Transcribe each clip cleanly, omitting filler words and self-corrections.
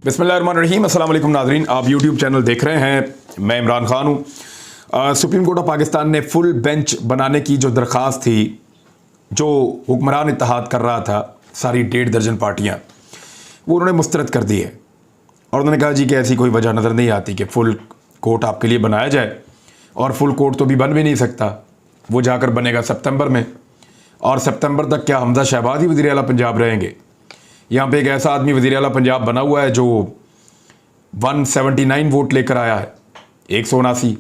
बिस्मिल्लाहिर्रहमानिर्रहीम। अस्सलाम वालेकुम नाज़रीन, आप यूट्यूब चैनल देख रहे हैं। मैं इमरान खान हूँ। सुप्रीम कोर्ट ऑफ पाकिस्तान ने फुल बेंच बनाने की जो दरख्वास्त थी, जो हुक्मरान इत्तेहाद कर रहा था, सारी 1.5 दर्जन पार्टियाँ, वो उन्होंने मुस्तरद कर दी है। और उन्होंने कहा जी कि ऐसी कोई वजह नज़र नहीं आती कि फुल कोर्ट आपके लिए बनाया जाए। और फुल कोर्ट तो भी बन भी नहीं सकता, वो जाकर बनेगा सितंबर में। और सितंबर तक क्या हमजा शहबाज ही वज़ीर आला पंजाब रहेंगे? यहाँ पे एक ऐसा आदमी वज़ीर आला पंजाब बना हुआ है जो 179 वोट लेकर आया है, 179,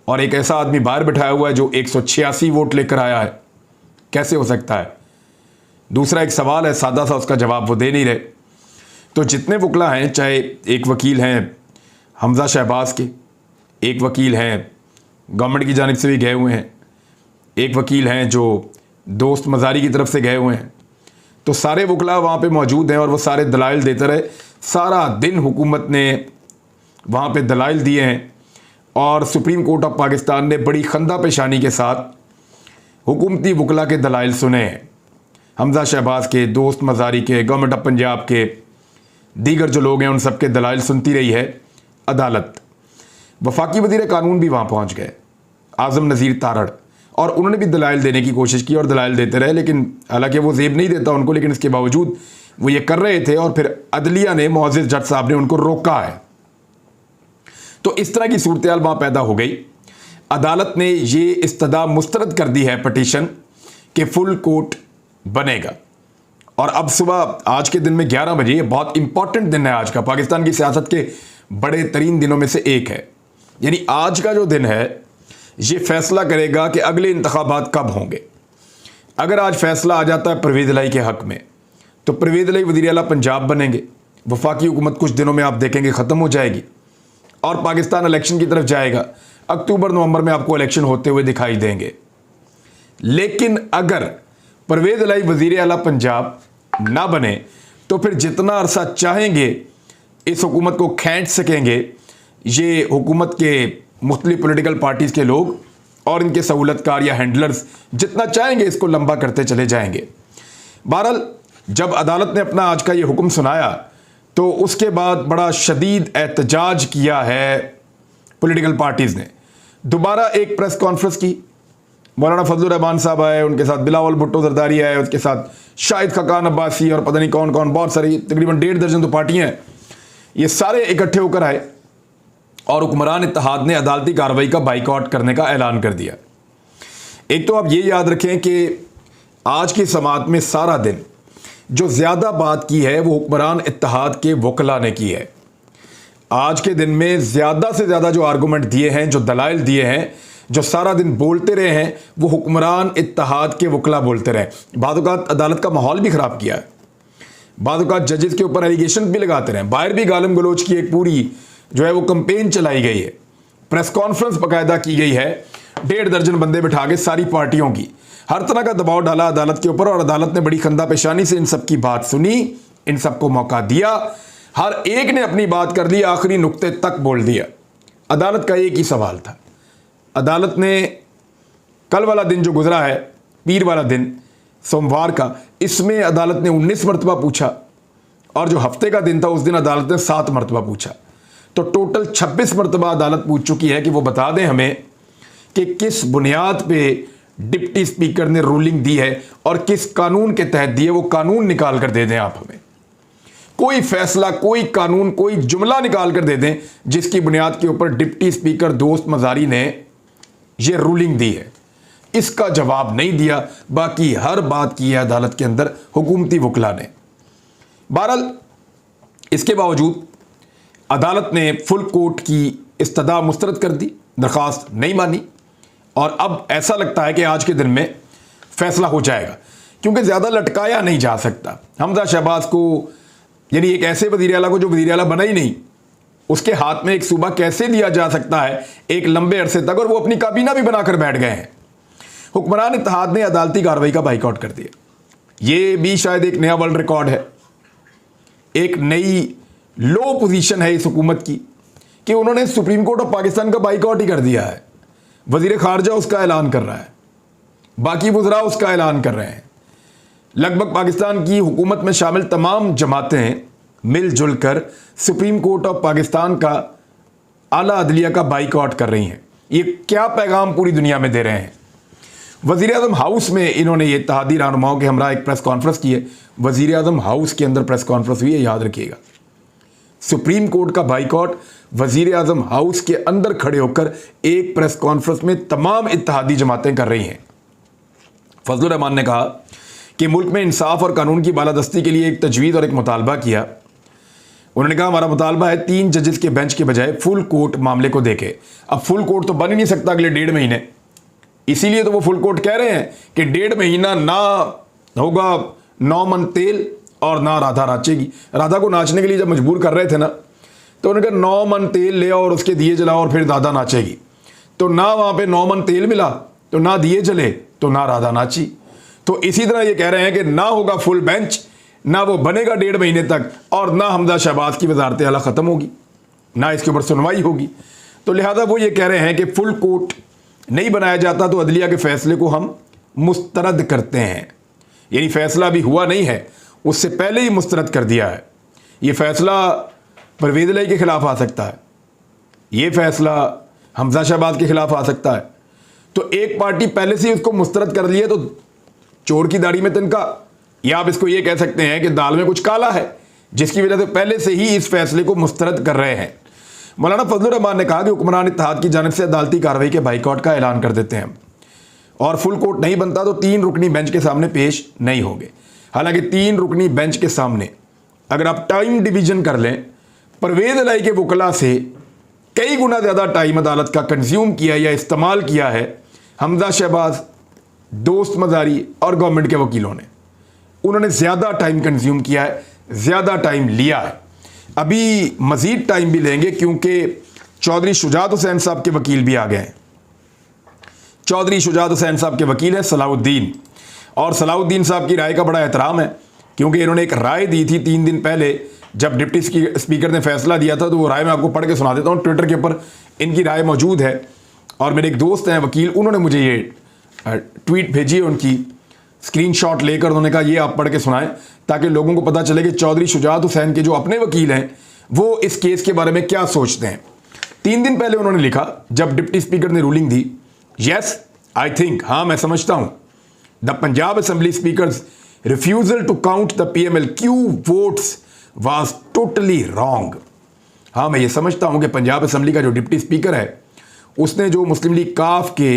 और एक ऐसा आदमी बाहर बिठाया हुआ है जो 186 वोट लेकर आया है। कैसे हो सकता है? दूसरा एक सवाल है, सादा सा, उसका जवाब वो दे नहीं रहे। तो जितने वकला हैं, चाहे एक वकील हैं हमजा शहबाज के, एक वकील हैं गवर्नमेंट की जानिब से भी गए हुए हैं, एक वकील हैं जो दोस्त मज़ारी की तरफ से गए हुए हैं, तो सारे वकला वहाँ पे मौजूद हैं और वो सारे दलाइल देते रहे। सारा दिन हुकूमत ने वहाँ पे दलाइल दिए हैं और सुप्रीम कोर्ट ऑफ पाकिस्तान ने बड़ी खंदा पेशानी के साथ हुकूमती वकला के दलाइल सुने हैं। हमजा शहबाज के, दोस्त मज़ारी के, गवर्नमेंट ऑफ पंजाब के, दीगर जो लोग हैं उन सब के दलाइल सुनती रही है अदालत। वफाकी वज़ीर कानून भी वहाँ पहुँच गए, आज़म नज़ीर तारड़, और उन्होंने भी दलाइल देने की कोशिश की और दलाइल देते रहे, लेकिन हालांकि वो ज़ेब नहीं देता उनको, लेकिन इसके बावजूद वो ये कर रहे थे और फिर अदलिया ने, मुअज़्ज़िज़ जज साहब ने उनको रोका है। तो इस तरह की सूरत हाल वहाँ पैदा हो गई। अदालत ने ये इस्तदा मुस्तरद कर दी है पटिशन कि फुल कोर्ट बनेगा। और अब सुबह आज के दिन में 11 बजे, ये बहुत इंपॉर्टेंट दिन है आज का, पाकिस्तान की सियासत के बड़े तरीन दिनों में से एक है। यानी आज का जो दिन है ये फैसला करेगा कि अगले इंतखाबात कब होंगे। अगर आज फैसला आ जाता है परवेज़ इलाही के हक़ में, तो परवेज़ इलाही वज़ीर आला पंजाब बनेंगे। वफाकी हुकूमत कुछ दिनों में आप देखेंगे ख़त्म हो जाएगी और पाकिस्तान इलेक्शन की तरफ जाएगा। अक्टूबर नवंबर में आपको इलेक्शन होते हुए दिखाई देंगे। लेकिन अगर परवेज़ इलाही वज़ीर आला पंजाब ना बने तो फिर जितना अरसा चाहेंगे इस हुकूमत को खींच सकेंगे ये हुकूमत के मुख्तलिफ पॉलिटिकल पार्टीज़ के लोग और इनके सहूलतकार या हैंडलर्स, जितना चाहेंगे इसको लंबा करते चले जाएंगे। बहरहाल जब अदालत ने अपना आज का ये हुक्म सुनाया तो उसके बाद बड़ा शदीद एहतजाज किया है पॉलिटिकल पार्टीज़ ने। दोबारा एक प्रेस कॉन्फ्रेंस की, मौलाना फजलुर रहमान साहब आए, उनके साथ बिलावल भुट्टो जरदारी आए, उसके साथ शाहिद खकान अब्बासी और पता नहीं कौन कौन, बहुत सारी, तकरीबन 1.5 दर्जन तो पार्टियाँ हैं, ये सारे इकट्ठे होकर आए और हुक्मरान इत्तेहाद ने अदालती कार्रवाई का बाइकआउट करने का ऐलान कर दिया। एक तो आप ये याद रखें कि आज की समाअत में सारा दिन जो ज़्यादा बात की है वो हुक्मरान इत्तेहाद के वकला ने की है। आज के दिन में ज़्यादा से ज़्यादा जो आर्गूमेंट दिए हैं, जो दलाइल दिए हैं, जो सारा दिन बोलते रहे हैं, वो हुक्मरान इत्तेहाद के वकला बोलते रहे। बाद औक़ात अदालत का माहौल भी ख़राब किया है, बाद औक़ात जजेस के ऊपर एलिगेशन भी लगाते रहे, बाहर भी गालिम गलोच की एक पूरी जो है वो कंपेन चलाई गई है, प्रेस कॉन्फ्रेंस बाकायदा की गई है, 1.5 दर्जन बंदे बिठा के सारी पार्टियों की, हर तरह का दबाव डाला अदालत के ऊपर और अदालत ने बड़ी खंदा पेशानी से इन सब की बात सुनी, इन सबको मौका दिया, हर एक ने अपनी बात कर ली, आखिरी नुक्ते तक बोल दिया। अदालत का एक ही सवाल था। अदालत ने कल वाला दिन जो गुजरा है, पीर वाला दिन, सोमवार का, इसमें अदालत ने 19 मरतबा पूछा और जो हफ्ते का दिन था उस दिन अदालत ने 7 मरतबा पूछा। तो टोटल 26 मरतबा अदालत पूछ चुकी है कि वो बता दें हमें कि किस बुनियाद पे डिप्टी स्पीकर ने रूलिंग दी है और किस कानून के तहत दी है। वो कानून निकाल कर दे दें आप हमें, कोई फैसला, कोई कानून, कोई जुमला निकाल कर दे दें जिसकी बुनियाद के ऊपर डिप्टी स्पीकर दोस्त मज़ारी ने ये रूलिंग दी है। इसका जवाब नहीं दिया, बाकी हर बात की है अदालत के अंदर हुकूमती वकला ने। बहरहाल इसके बावजूद अदालत ने फुल कोर्ट की इस्तदा मुस्तरद कर दी, दरख्वास्त नहीं मानी और अब ऐसा लगता है कि आज के दिन में फैसला हो जाएगा, क्योंकि ज़्यादा लटकाया नहीं जा सकता। हमजा शहबाज को, यानी एक ऐसे वज़ीर आला को जो वज़ीर आला बना ही नहीं, उसके हाथ में एक सूबा कैसे दिया जा सकता है एक लंबे अरसे तक, और वो अपनी काबीना भी बनाकर बैठ गए हैं। हुक्मरान इत्तेहाद ने अदालती कार्रवाई का बाइकआउट कर दिया। ये भी शायद एक नया वर्ल्ड रिकॉर्ड है, एक नई लो पोजीशन है इस हुकूमत की कि उन्होंने सुप्रीम कोर्ट ऑफ पाकिस्तान का बाइकआउट ही कर दिया है। वज़ीर ख़ारजा उसका ऐलान कर रहा है, बाकी वज़रा उसका ऐलान कर रहे हैं। लगभग पाकिस्तान की हुकूमत में शामिल तमाम जमातें मिलजुल कर सुप्रीम कोर्ट ऑफ पाकिस्तान का आला अदलिया का बाइकआउट कर रही हैं। ये क्या पैगाम पूरी दुनिया में दे रहे हैं? वज़ीर-ए-आज़म हाउस में इन्होंने ये इत्तेहादी रहनुमाओं के हमरा एक प्रेस कॉन्फ्रेंस की है। वज़ीर-ए-आज़म हाउस के अंदर प्रेस कॉन्फ्रेंस हुई है, याद रखिएगा। सुप्रीम कोर्ट का बाइकआउट वज़ीर-ए-आज़म हाउस के अंदर खड़े होकर एक प्रेस कॉन्फ्रेंस में तमाम इत्तेहादी जमातें कर रही हैं। फजलुर रहमान ने कहा कि मुल्क में इंसाफ और कानून की बालादस्ती के लिए एक तजवीज़ और एक मुतालबा किया। उन्होंने कहा हमारा मुतालबा है 3 जजेस के बेंच के बजाय फुल कोर्ट मामले को देखे। अब फुल कोर्ट तो बन ही नहीं सकता अगले 1.5 महीने, इसीलिए तो वो फुल कोर्ट कह रहे हैं कि 1.5 महीना ना होगा 9 मन तेल और ना राधा नाचेगी। राधा को नाचने के लिए जब मजबूर कर रहे थे ना, तो उन्होंने कहा 9 मन तेल ले आओ और उसके दिए जलाओ और फिर राधा नाचेगी। तो ना वहाँ पे 9 मन तेल मिला, तो ना दिए जले, तो ना राधा नाची। तो इसी तरह ये कह रहे हैं कि ना होगा फुल बेंच, ना वो बनेगा 1.5 महीने तक, और ना हमजा शहबाज की वजारत आला ख़त्म होगी, ना इसके ऊपर सुनवाई होगी। तो लिहाजा वो ये कह रहे हैं कि फुल कोर्ट नहीं बनाया जाता तो अदलिया के फैसले को हम मुस्तरद करते हैं। यानी फैसला अभी हुआ नहीं है, उससे पहले ही मुस्तरद कर दिया है। ये फैसला परवेज़ इलाही के खिलाफ आ सकता है, ये फैसला हमजा शहबाज के खिलाफ आ सकता है। तो एक पार्टी पहले से ही उसको मुस्तरद कर लिए तो चोर की दाढ़ी में तिनका, या आप इसको ये कह सकते हैं कि दाल में कुछ काला है, जिसकी वजह से पहले से ही इस फैसले को मुस्तरद कर रहे हैं। मौलाना फजलुर रहमान ने कहा कि हुक्मरान इत्तेहाद की जानिब से अदालती कार्रवाई के बाइकआउट का ऐलान कर देते हैं और फुल कोर्ट नहीं बनता तो 3 रुकनी बेंच के सामने पेश नहीं होंगे। हालांकि 3 रुकनी बेंच के सामने अगर आप टाइम डिवीजन कर लें, परवेज़ इलाही के वकला से कई गुना ज़्यादा टाइम अदालत का कंज्यूम किया या इस्तेमाल किया है हमजा शहबाज, दोस्त मजारी और गवर्नमेंट के वकीलों ने। उन्होंने ज़्यादा टाइम कंज्यूम किया है, ज़्यादा टाइम लिया है। अभी मज़ीद टाइम भी लेंगे क्योंकि चौधरी शुजात हुसैन साहब के वकील भी आ गए हैं। चौधरी शुजात हुसैन साहब के वकील हैं सलाउद्दीन, और सलाउद्दीन साहब की राय का बड़ा एहतराम है क्योंकि इन्होंने एक राय दी थी 3 दिन पहले जब डिप्टी स्पीकर ने फैसला दिया था। तो वो राय मैं आपको पढ़ के सुना देता हूँ। ट्विटर के ऊपर इनकी राय मौजूद है और मेरे एक दोस्त हैं वकील, उन्होंने मुझे ये ट्वीट भेजी है उनकी, स्क्रीनशॉट लेकर उन्होंने कहा ये आप पढ़ के सुनाएं ताकि लोगों को पता चले कि चौधरी शुजात हुसैन के जो अपने वकील हैं वो इस केस के बारे में क्या सोचते हैं। 3 दिन पहले उन्होंने लिखा जब डिप्टी स्पीकर ने रूलिंग दी, यस आई थिंक, हाँ मैं समझता हूं, the Punjab assembly speaker's refusal to count the PMLQ votes was totally wrong. हाँ मैं ये समझता हूं कि पंजाब असेंबली का जो डिप्टी स्पीकर है उसने जो मुस्लिम लीग काफ के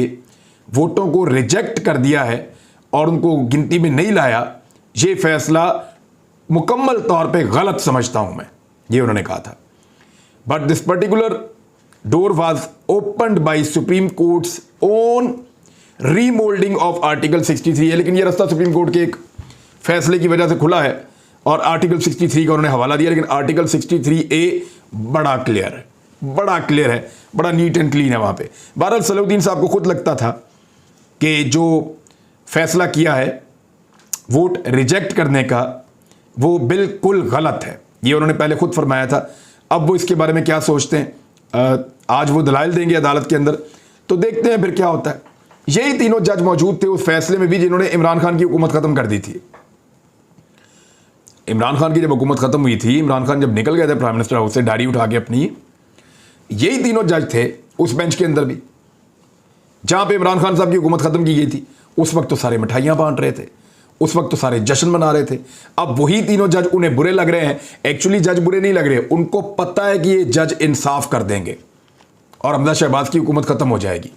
वोटों को रिजेक्ट कर दिया है और उनको गिनती में नहीं लाया, ये फैसला मुकम्मल तौर पे गलत समझता हूं मैं, ये उन्होंने कहा था। But this particular door was opened by supreme court's own remoulding of article 63 है। लेकिन ये रास्ता सुप्रीम कोर्ट के एक फैसले की वजह से खुला है और आर्टिकल 63 का उन्होंने हवाला दिया। लेकिन आर्टिकल 63A बड़ा क्लियर है, बड़ा क्लियर है, बड़ा नीट एंड क्लीन है वहाँ पे। बहरहाल सलाउद्दीन साहब को खुद लगता था कि जो फैसला किया है वोट रिजेक्ट करने का वो बिल्कुल गलत है, ये उन्होंने पहले खुद फरमाया था। अब वो इसके बारे में क्या सोचते हैं आज वो दलाइल देंगे अदालत के अंदर, तो देखते हैं फिर क्या होता है। यही तीनों जज मौजूद थे उस फैसले में भी जिन्होंने इमरान खान की हुकूमत ख़त्म कर दी थी। इमरान खान की जब हुकूमत ख़त्म हुई थी, इमरान खान जब निकल गए थे प्राइम मिनिस्टर हाउस से डायरी उठा के अपनी, यही तीनों जज थे उस बेंच के अंदर भी जहाँ पे इमरान खान साहब की हुकूमत ख़त्म की गई थी। उस वक्त तो सारे मिठाइयाँ बांट रहे थे, उस वक्त तो सारे जश्न मना रहे थे। अब वही तीनों जज उन्हें बुरे लग रहे हैं। एक्चुअली जज बुरे नहीं लग रहे, उनको पता है कि ये जज इंसाफ कर देंगे और हमजा शहबाज की हुकूमत ख़त्म हो जाएगी।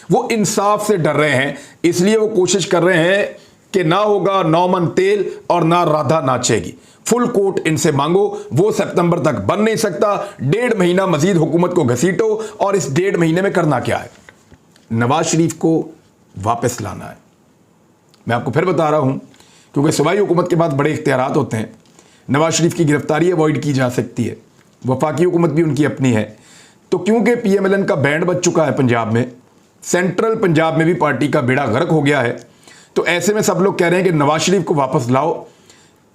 वो इंसाफ से डर रहे हैं, इसलिए वो कोशिश कर रहे हैं कि ना होगा 9 मन तेल और ना राधा नाचेगी। फुल कोर्ट इनसे मांगो, वो सितंबर तक बन नहीं सकता। 1.5 महीना मजीद हुकूमत को घसीटो, और इस 1.5 महीने में करना क्या है? नवाज शरीफ को वापस लाना है। मैं आपको फिर बता रहा हूं क्योंकि सूबाई हुकूमत के बाद बड़े इख्तियारात होते हैं। नवाज शरीफ की गिरफ्तारी अवॉइड की जा सकती है, वफाकी हुकूमत भी उनकी अपनी है। तो क्योंकि PMLN का बैंड बज चुका है पंजाब में, सेंट्रल पंजाब में भी पार्टी का बेड़ा गर्क हो गया है, तो ऐसे में सब लोग कह रहे हैं कि नवाज शरीफ को वापस लाओ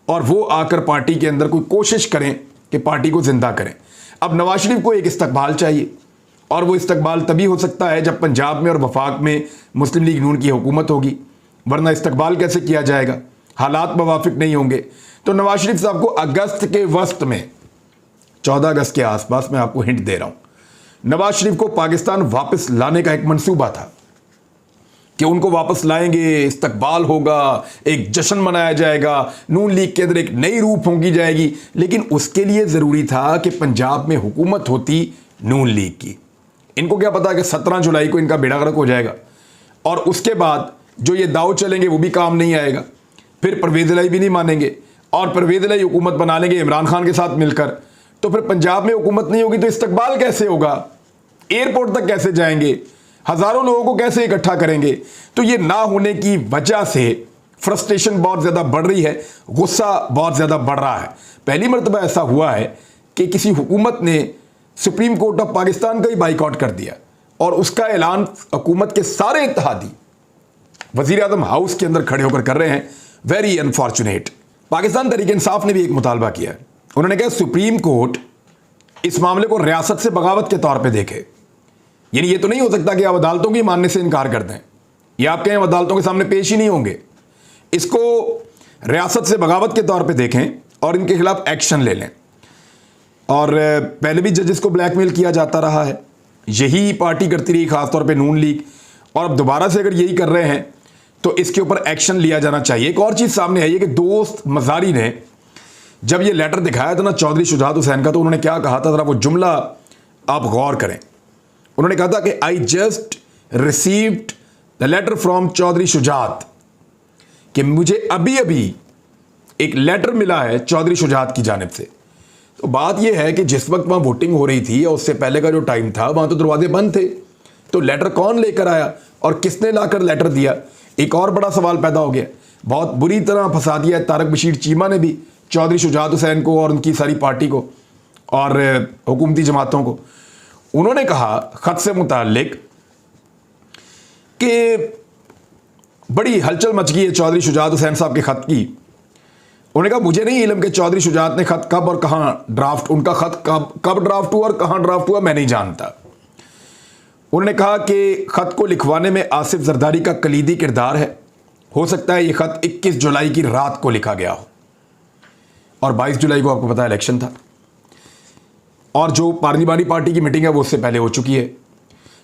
और वो आकर पार्टी के अंदर कोई कोशिश करें कि पार्टी को जिंदा करें। अब नवाज शरीफ को एक इस्तकबाल चाहिए, और वो इस्तकबाल तभी हो सकता है जब पंजाब में और वफाक में मुस्लिम लीग नून की हुकूमत होगी, वरना इस्तकबाल कैसे किया जाएगा? हालात मुवाफिक नहीं होंगे। तो नवाज शरीफ साहब को अगस्त के वस्त में 14 अगस्त के आसपास, मैं आपको हिंट दे रहा हूं, नवाज शरीफ को पाकिस्तान वापस लाने का एक मंसूबा था कि उनको वापस लाएंगे, इस्तकबाल होगा, एक जश्न मनाया जाएगा, नून लीग के अंदर एक नई रूह फूंकी जाएगी। लेकिन उसके लिए ज़रूरी था कि पंजाब में हुकूमत होती नून लीग की। इनको क्या पता कि 17 जुलाई को इनका बेड़ा गर्क हो जाएगा और उसके बाद जो ये दाव चलेंगे वो भी काम नहीं आएगा। फिर परवेज़ इलाही भी नहीं मानेंगे और परवेज़ इलाही हुकूमत बना लेंगे इमरान खान के साथ मिलकर। तो फिर पंजाब में हुकूमत नहीं होगी तो इस्तकबाल कैसे होगा, एयरपोर्ट तक कैसे जाएंगे, हज़ारों लोगों को कैसे इकट्ठा करेंगे। तो ये ना होने की वजह से फ्रस्ट्रेशन बहुत ज़्यादा बढ़ रही है, गुस्सा बहुत ज़्यादा बढ़ रहा है। पहली मरतबा ऐसा हुआ है कि किसी हुकूमत ने सुप्रीम कोर्ट ऑफ पाकिस्तान का ही बाइकआउट कर दिया और उसका ऐलान हुकूमत के सारे इत्तेहादी वज़ीर आज़म हाउस के अंदर खड़े होकर कर रहे हैं। Very unfortunate. पाकिस्तान तहरीक इंसाफ ने भी एक मुतालबा किया है। उन्होंने कहा सुप्रीम कोर्ट इस मामले को रियासत से बगावत के तौर पे देखे। यानी ये तो नहीं हो सकता कि आप अदालतों की मानने से इनकार कर दें या आप कहें अदालतों के सामने पेश ही नहीं होंगे। इसको रियासत से बगावत के तौर पे देखें और इनके खिलाफ एक्शन ले लें। और पहले भी जजेस को ब्लैकमेल किया जाता रहा है, यही पार्टी करती रही, खासतौर पे नून लीग, और अब दोबारा से अगर यही कर रहे हैं तो इसके ऊपर एक्शन लिया जाना चाहिए। एक और चीज़ सामने आई है कि दोस्त मजारी ने जब ये लेटर दिखाया था ना चौधरी शुजात हुसैन का, तो उन्होंने क्या कहा था, ज़रा वो जुमला आप गौर करें। उन्होंने कहा था कि I just received the letter from Chaudhry Shujaat, कि मुझे अभी अभी एक लेटर मिला है चौधरी शुजात की जानिब से। तो बात यह है कि जिस वक्त वहाँ वोटिंग हो रही थी और उससे पहले का जो टाइम था वहाँ तो दरवाजे बंद थे, तो लेटर कौन लेकर आया और किसने लाकर लेटर दिया। एक और बड़ा सवाल पैदा हो गया, बहुत बुरी तरह फंसा दिया है तारक बशीर चीमा ने भी चौधरी शुजात हुसैन को और उनकी सारी पार्टी को और हुकूमती जमातों को। उन्होंने कहा खत से मुताल्लिक कि बड़ी हलचल मच गई है चौधरी शुजात हुसैन साहब के खत की। उन्होंने कहा मुझे नहीं इल्म कि चौधरी शुजात ने खत कब और कहां ड्राफ्ट, उनका खत कब ड्राफ्ट हुआ और कहां ड्राफ्ट हुआ मैं नहीं जानता। उन्होंने कहा कि खत को लिखवाने में आसिफ जरदारी का कलीदी किरदार है, हो सकता है ये खत 21 जुलाई की रात को लिखा गया हो और 22 जुलाई को आपको पता है इलेक्शन था और जो पार्लिमानी पार्टी की मीटिंग है वो उससे पहले हो चुकी है।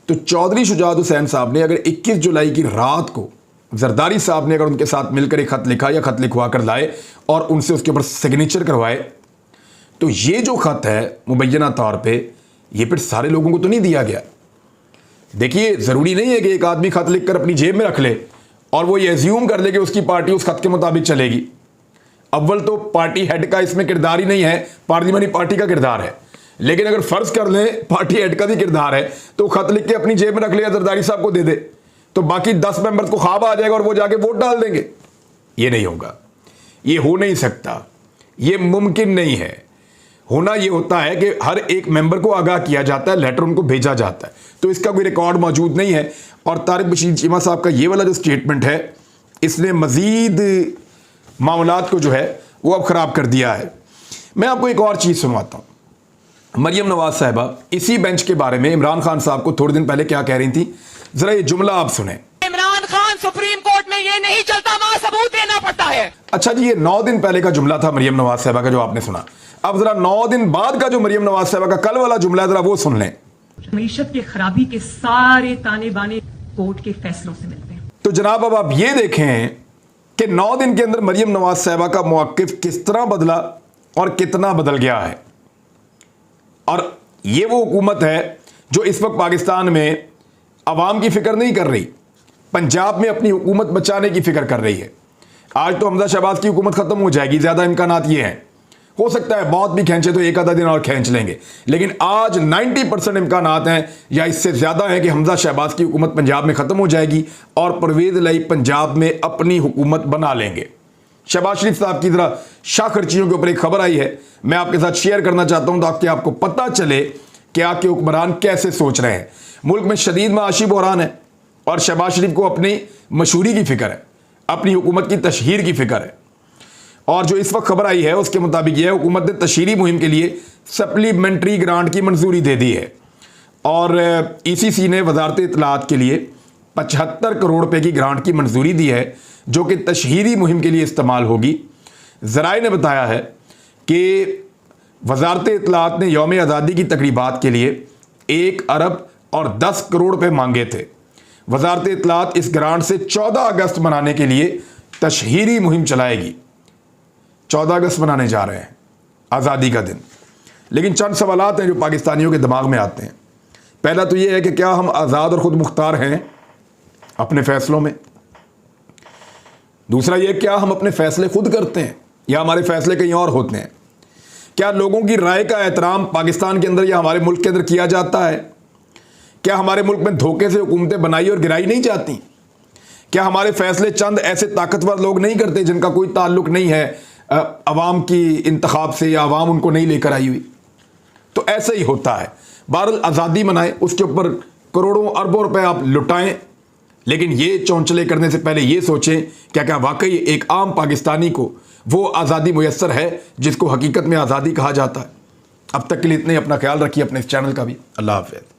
तो चौधरी शुजात हुसैन साहब ने अगर 21 जुलाई की रात को जरदारी साहब ने अगर उनके साथ मिलकर एक खत लिखा या खत लिखवा कर लाए और उनसे उसके ऊपर सिग्नेचर करवाए, तो ये जो खत है मुबैना तौर पे ये फिर सारे लोगों को तो नहीं दिया गया। देखिए ज़रूरी नहीं है कि एक आदमी खत लिखकर अपनी जेब में रख ले और वो ये एज्यूम कर ले कि उसकी पार्टी उस खत के मुताबिक चलेगी। अव्वल तो पार्टी हेड का इसमें किरदार ही नहीं है, पार्लिमानी पार्टी का किरदार है। लेकिन अगर फर्ज कर लें पार्टी हेड का भी किरदार है तो खत लिख के अपनी जेब में रख ले या जरदारी साहब को दे दे तो बाकी 10 मेंबर्स को ख्वाब आ जाएगा और वो जाके वोट डाल देंगे। ये नहीं होगा, ये हो नहीं सकता, ये मुमकिन नहीं है। होना ये होता है कि हर एक मेंबर को आगाह किया जाता है, लेटर उनको भेजा जाता है, तो इसका कोई रिकॉर्ड मौजूद नहीं है। और तारिक बशीर चीमा साहब का ये वाला जो स्टेटमेंट है इसने मजीद मामलात को जो है वो अब ख़राब कर दिया है। मैं आपको एक और चीज़ सुनवाता हूँ। मरियम नवाज साहिबा इसी बेंच के बारे में इमरान खान साहब को थोड़े दिन पहले क्या कह रही थी, जरा ये जुमला आप सुने। इमरान खान सुप्रीम कोर्ट में ये नहीं चलता, वहां सबूत देना पड़ता है। अच्छा जी, ये 9 दिन पहले का जुमला था मरियम नवाज साहिबा का जो आपने सुना। अब जरा 9 दिन बाद का जो मरियम नवाज साहिबा का कल वाला जुमला है जरा वो सुन लें। मीशत की खराबी के सारे ताने बाने कोर्ट के फैसलों से मिलते हैं। तो जनाब अब आप ये देखें कि 9 दिन के अंदर मरियम नवाज साहिबा का मौक़िफ़ किस तरह बदला और कितना बदल गया है। और ये वो हुकूमत है जो इस वक्त पाकिस्तान में अवाम की फिक्र नहीं कर रही, पंजाब में अपनी हुकूमत बचाने की फिक्र कर रही है। आज तो हमजा शहबाज की हुकूमत ख़त्म हो जाएगी, ज़्यादा इम्कानात ये हैं, हो सकता है बहुत भी खींचे तो एक आधा दिन और खींच लेंगे, लेकिन आज 90% इम्कानात हैं या इससे ज़्यादा है कि हमजा शहबाज की हुकूमत पंजाब में ख़त्म हो जाएगी और परवेज़ इलाही पंजाब में अपनी हुकूमत बना लेंगे। शहबाज शरीफ साहब की तरह शाखर्चियों के ऊपर एक खबर आई है, मैं आपके साथ शेयर करना चाहता हूं ताकि आपको पता चले कि आपके हुक्मरान कैसे सोच रहे हैं। मुल्क में शदीद माशी बहरान है और शहबाज शरीफ को अपनी मशहूरी की फिक्र है, अपनी हुकूमत की तशहीर की फिक्र है। और जो इस वक्त खबर आई है उसके मुताबिक यह हुकूमत ने तशहीरी मुहिम के लिए सप्लीमेंट्री ग्रांट की मंजूरी दे दी है और ECC ने वजारत इत्तलात के लिए 75 करोड़ रुपए की ग्रांट की मंजूरी दी है जो कि तशहीरी मुहिम के लिए इस्तेमाल होगी। ज़राए ने बताया है कि वजारत इत्तलात ने यौम आज़ादी की तकरीबात के लिए 1 अरब और 10 करोड़ रुपए मांगे थे। वजारत इत्तलात इस ग्रांट से 14 अगस्त मनाने के लिए तशहीरी मुहिम चलाएगी। 14 अगस्त मनाने जा रहे हैं आज़ादी का दिन। लेकिन चंद सवालात हैं जो पाकिस्तानियों के दिमाग में आते हैं। पहला तो ये है कि क्या हम आज़ाद और ख़ुद मुख्तार हैं अपने फ़ैसलों में? दूसरा ये, क्या हम अपने फ़ैसले खुद करते हैं या हमारे फ़ैसले कहीं और होते हैं? क्या लोगों की राय का एहतराम पाकिस्तान के अंदर या हमारे मुल्क के अंदर किया जाता है? क्या हमारे मुल्क में धोखे से हुकूमतें बनाई और गिराई नहीं जाती? क्या हमारे फ़ैसले चंद ऐसे ताकतवर लोग नहीं करते जिनका कोई ताल्लुक नहीं है अवाम की इंतखाब से या अवाम उनको नहीं लेकर आई हुई? तो ऐसा ही होता है। बहरहाल आज़ादी मनाएं, उसके ऊपर करोड़ों अरबों रुपए आप लुटाएं, लेकिन ये चौंचले करने से पहले ये सोचें क्या क्या वाकई एक आम पाकिस्तानी को वो आज़ादी मुयस्सर है जिसको हकीकत में आज़ादी कहा जाता है। अब तक के लिए इतने, अपना ख्याल रखिए, अपने इस चैनल का भी। अल्लाह हाफ़िज़।